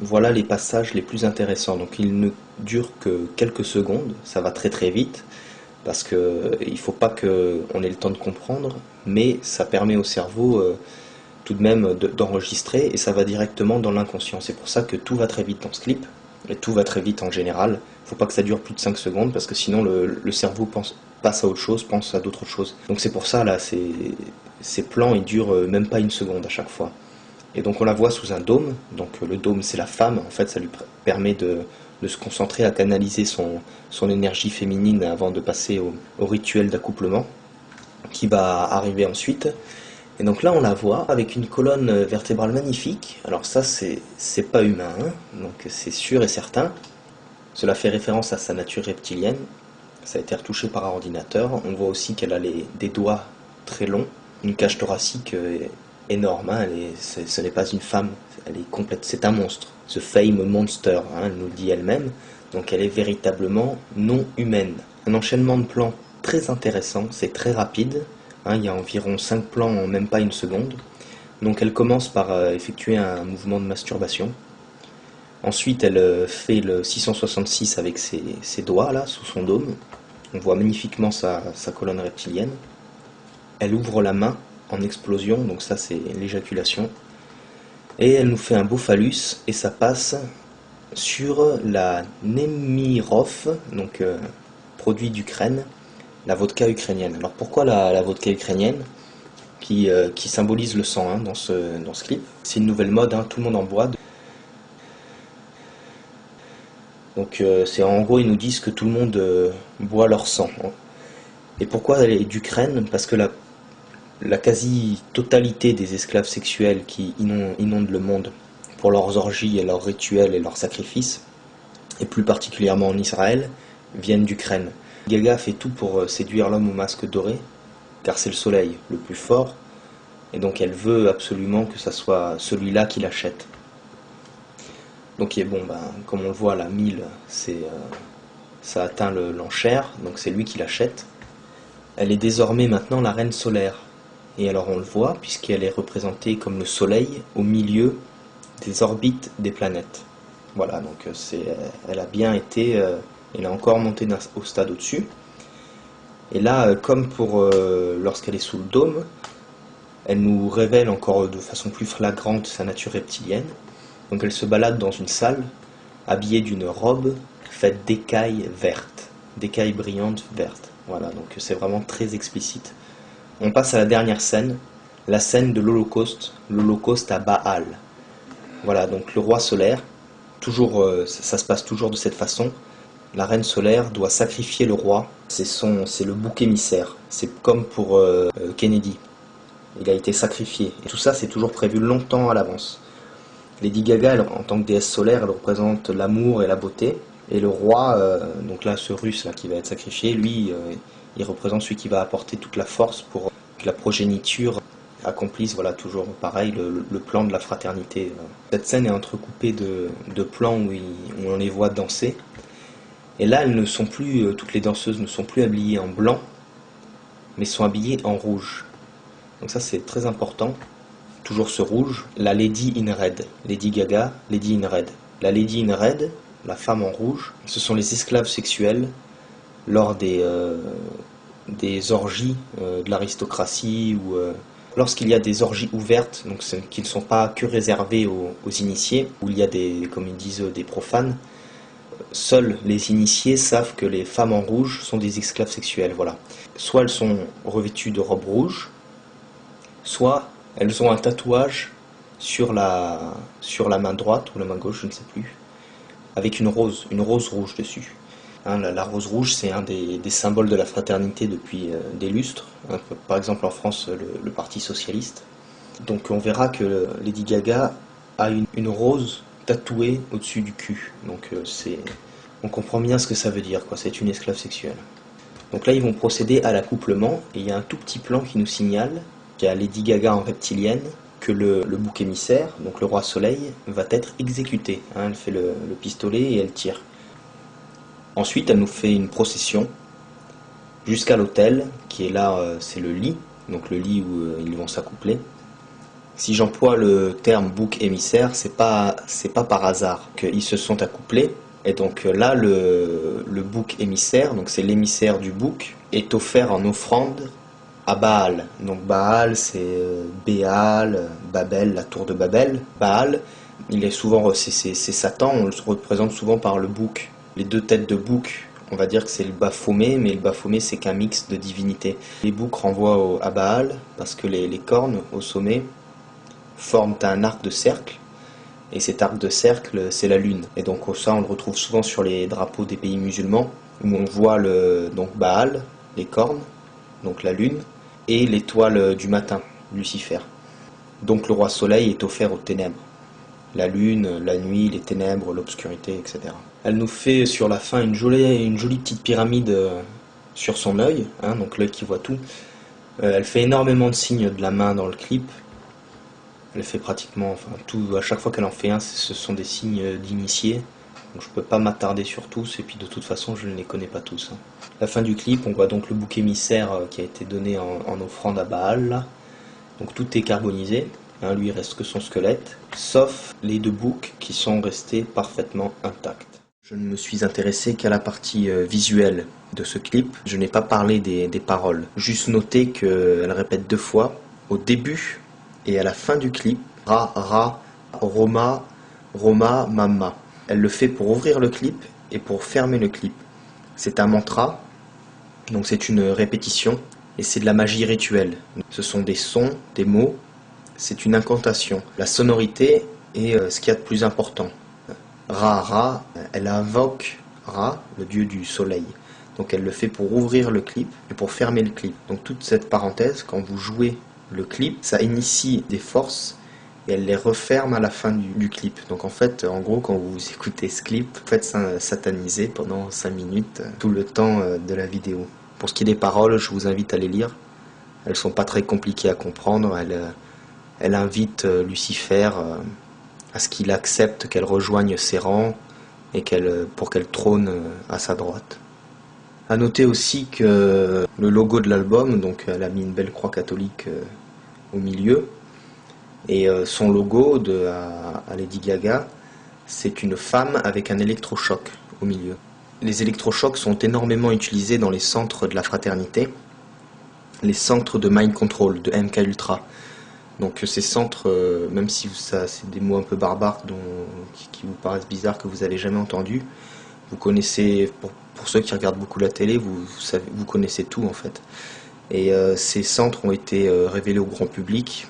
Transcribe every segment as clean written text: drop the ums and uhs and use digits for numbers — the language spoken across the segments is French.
voilà les passages les plus intéressants. Donc ils ne durent que quelques secondes, ça va très très vite, parce que il ne faut pas qu'on ait le temps de comprendre, mais ça permet au cerveau tout de même d'enregistrer et ça va directement dans l'inconscient. C'est pour ça que tout va très vite dans ce clip, et tout va très vite en général. Il ne faut pas que ça dure plus de 5 secondes parce que sinon le cerveau passe à autre chose, pense à d'autres choses. Donc c'est pour ça là, ces plans ils durent même pas une seconde à chaque fois. Et donc on la voit sous un dôme, donc le dôme c'est la femme, en fait ça lui permet de se concentrer à canaliser son énergie féminine avant de passer au rituel d'accouplement qui va arriver ensuite. Et donc là, on la voit avec une colonne vertébrale magnifique. Alors ça, c'est pas humain, hein, donc c'est sûr et certain. Cela fait référence à sa nature reptilienne. Ça a été retouché par un ordinateur. On voit aussi qu'elle a des doigts très longs, une cage thoracique énorme. Hein, ce n'est pas une femme, elle est complète. C'est un monstre. The Fame Monster, hein, elle nous le dit elle-même. Donc elle est véritablement non humaine. Un enchaînement de plans très intéressant, c'est très rapide. Hein, il y a environ 5 plans en même pas une seconde. Donc elle commence par effectuer un mouvement de masturbation. Ensuite elle fait le 666 avec ses doigts là, sous son dôme. On voit magnifiquement sa colonne reptilienne. Elle ouvre la main en explosion, donc ça c'est l'éjaculation. Et elle nous fait un beau phallus et ça passe sur la Nemirov, donc produit d'Ukraine, la vodka ukrainienne. Alors pourquoi la vodka ukrainienne qui symbolise le sang hein, dans ce clip. C'est une nouvelle mode, hein, tout le monde en boit. Donc c'est en gros ils nous disent que tout le monde boit leur sang. Et pourquoi elle est d'Ukraine? Parce que la quasi-totalité des esclaves sexuels qui inondent le monde pour leurs orgies et leurs rituels et leurs sacrifices, et plus particulièrement en Israël, viennent d'Ukraine. Gaga fait tout pour séduire l'homme au masque doré, car c'est le soleil le plus fort, et donc elle veut absolument que ça soit celui-là qui l'achète. Donc bon, comme on le voit, la 1000, ça atteint l'enchère, donc c'est lui qui l'achète. Elle est désormais maintenant la reine solaire. Et alors on le voit, puisqu'elle est représentée comme le soleil au milieu des orbites des planètes. Voilà, donc elle a bien été, elle a encore monté au stade au-dessus. Et là, comme pour lorsqu'elle est sous le dôme, elle nous révèle encore de façon plus flagrante sa nature reptilienne. Donc elle se balade dans une salle, habillée d'une robe faite d'écailles vertes, d'écailles brillantes vertes. Voilà, donc c'est vraiment très explicite. On passe à la dernière scène, la scène de l'Holocauste à Baal. Voilà, donc le roi solaire, toujours, ça se passe toujours de cette façon. La reine solaire doit sacrifier le roi, c'est le bouc émissaire. C'est comme pour Kennedy, il a été sacrifié. Et tout ça, c'est toujours prévu longtemps à l'avance. Lady Gaga, en tant que déesse solaire, elle représente l'amour et la beauté. Et le roi, donc là, ce russe là, qui va être sacrifié, lui, il représente celui qui va apporter toute la force pour que la progéniture accomplisse, voilà, toujours pareil, le plan de la fraternité. Cette scène est entrecoupée de plans où on les voit danser. Et là, elles ne sont plus, toutes les danseuses ne sont plus habillées en blanc, mais sont habillées en rouge. Donc ça, c'est très important. Toujours ce rouge, la Lady in Red, Lady Gaga, Lady in Red. La Lady in Red, la femme en rouge, ce sont les esclaves sexuels lors des orgies de l'aristocratie ou lorsqu'il y a des orgies ouvertes, donc qui ne sont pas que réservées aux initiés, où il y a comme ils disent, des profanes. Seuls les initiés savent que les femmes en rouge sont des esclaves sexuels. Voilà. Soit elles sont revêtues de robes rouges, soit elles ont un tatouage sur la main droite ou la main gauche, je ne sais plus, avec une rose rouge dessus. Hein, la rose rouge, c'est un des symboles de la fraternité depuis des lustres. Hein, par exemple en France, le Parti socialiste. Donc on verra que Lady Gaga a une rose tatouée au-dessus du cul. Donc on comprend bien ce que ça veut dire, quoi. C'est une esclave sexuelle. Donc là, ils vont procéder à l'accouplement, et il y a un tout petit plan qui nous signale qu'il y a Lady Gaga en reptilienne, que le bouc émissaire, donc le roi soleil, va être exécuté. Hein, elle fait le pistolet et elle tire. Ensuite, elle nous fait une procession jusqu'à l'autel, qui est là, c'est le lit, donc le lit où ils vont s'accoupler. Si j'emploie le terme bouc émissaire, c'est pas par hasard qu'ils se sont accouplés. Et donc là, le bouc émissaire, donc c'est l'émissaire du bouc, est offert en offrande à Baal. Donc Baal, c'est Béal, Babel, la tour de Babel. Baal, il est souvent, c'est Satan, on le représente souvent par le bouc. Les deux têtes de bouc, on va dire que c'est le Baphomet, mais le Baphomet c'est qu'un mix de divinités. Les boucs renvoient à Baal, parce que les cornes au sommet forment un arc de cercle, et cet arc de cercle c'est la lune. Et donc ça on le retrouve souvent sur les drapeaux des pays musulmans, où on voit donc Baal, les cornes, donc la lune, et l'étoile du matin, Lucifer. Donc le roi soleil est offert aux ténèbres. La lune, la nuit, les ténèbres, l'obscurité, etc. Elle nous fait sur la fin une jolie petite pyramide sur son œil, hein, donc l'œil qui voit tout. Elle fait énormément de signes de la main dans le clip. Elle fait pratiquement, enfin tout, à chaque fois qu'elle en fait un, ce sont des signes d'initié. Donc je peux pas m'attarder sur tous, et puis de toute façon je ne les connais pas tous. Hein. La fin du clip, on voit donc le bouc émissaire qui a été donné en offrande à Baal. Là. Donc tout est carbonisé. Hein, lui, il reste que son squelette, sauf les deux boucs qui sont restés parfaitement intacts. Je ne me suis intéressé qu'à la partie visuelle de ce clip. Je n'ai pas parlé des paroles. Juste noter qu'elle répète 2 fois, au début et à la fin du clip, Ra, Ra, Roma, Roma, Mama. Elle le fait pour ouvrir le clip et pour fermer le clip. C'est un mantra, donc c'est une répétition, et c'est de la magie rituelle. Ce sont des sons, des mots. C'est une incantation. La sonorité est ce qu'il y a de plus important. Ra, Ra, elle invoque Ra, le dieu du soleil. Donc elle le fait pour ouvrir le clip et pour fermer le clip. Donc toute cette parenthèse, quand vous jouez le clip, ça initie des forces et elle les referme à la fin du clip. Donc en fait, en gros, quand vous écoutez ce clip, vous faites sataniser pendant 5 minutes tout le temps de la vidéo. Pour ce qui est des paroles, je vous invite à les lire. Elles sont pas très compliquées à comprendre. Elle invite Lucifer à ce qu'il accepte qu'elle rejoigne ses rangs et pour qu'elle trône à sa droite. A noter aussi que le logo de l'album, donc elle a mis une belle croix catholique au milieu, et son logo à Lady Gaga, c'est une femme avec un électrochoc au milieu. Les électrochocs sont énormément utilisés dans les centres de la fraternité, les centres de mind control, de MK Ultra. Donc ces centres, même si c'est des mots un peu barbares qui vous paraissent bizarres, que vous n'avez jamais entendus, vous connaissez, pour ceux qui regardent beaucoup la télé, vous connaissez tout en fait. Et ces centres ont été révélés au grand public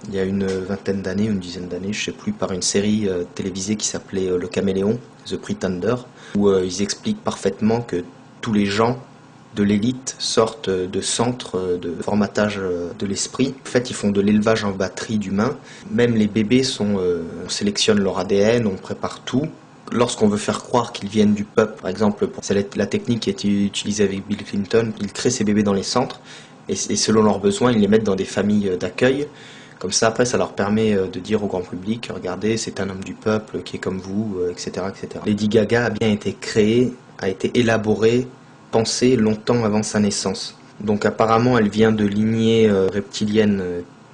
il y a une vingtaine d'années, une dizaine d'années, je ne sais plus, par une série télévisée qui s'appelait Le Caméléon, The Pretender, où ils expliquent parfaitement que tous les gens de l'élite sortent de centres de formatage de l'esprit. En fait, ils font de l'élevage en batterie d'humains. Même les bébés on sélectionne leur ADN, on prépare tout. Lorsqu'on veut faire croire qu'ils viennent du peuple, par exemple, c'est la technique qui a été utilisée avec Bill Clinton, ils créent ces bébés dans les centres et selon leurs besoins, ils les mettent dans des familles d'accueil. Comme ça, après, ça leur permet de dire au grand public, regardez, c'est un homme du peuple qui est comme vous, etc., etc. Lady Gaga a bien été créée, a été élaborée, pensée longtemps avant sa naissance. Donc apparemment, elle vient de lignée reptilienne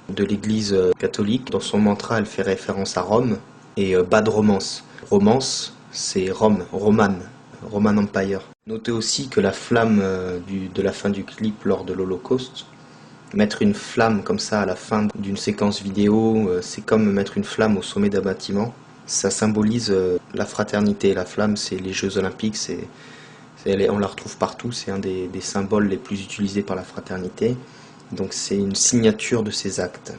de l'église catholique. Dans son mantra, elle fait référence à Rome et Bad Romance. Romance, c'est Rome, Roman Empire. Notez aussi que la flamme de la fin du clip lors de l'Holocauste, mettre une flamme comme ça à la fin d'une séquence vidéo, c'est comme mettre une flamme au sommet d'un bâtiment. Ça symbolise la fraternité. La flamme, c'est les Jeux Olympiques, on la retrouve partout, c'est un des symboles les plus utilisés par la fraternité. Donc c'est une signature de ces actes.